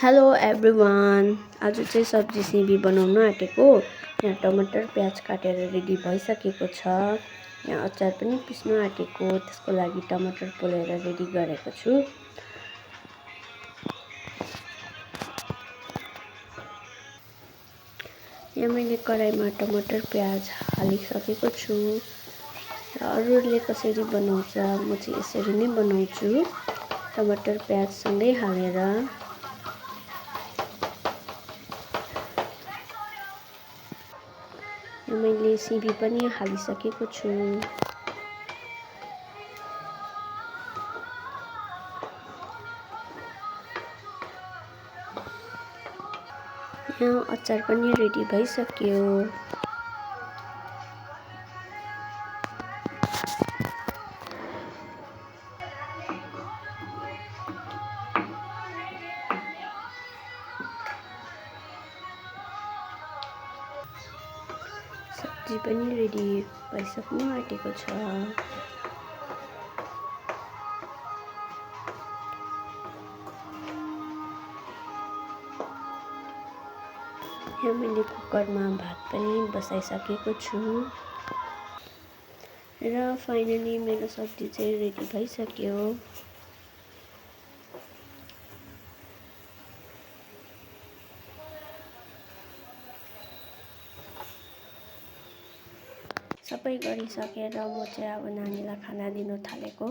Hello everyone. आज चाहिँ सब्जी सिमी बनाउन आँटेको। यहाँ टमाटर प्याज काटेर रेडी भइसकेको छ। यहाँ अचार पनि पिस्न आँटेको, त्यसको लागि टमाटर पोलेर रेडी गरेको छु। यहाँ मैले कराईमा टमाटर प्याज हालिसकेको छु र अरूहरूले कसरी बनाउँछ म चाहिँ यसरी नै बनाउँछु। टमाटर प्याज सँगै हालेर मैले सिमी पनि हालिसकेको छु। यहाँ अचार पनि रेडी भइसक्यो। सब्जी पनि रेडी भइसक्नु आँटेको छ। यहाँ मैले कुकरमा भात पनि बसाइसकेको छु र फाइनली मेरो सब्जी चाहिँ रेडी भइसक्यो। सबै गरिसकेर म चाहिँ अब नानीलाई खाना दिन थालेको।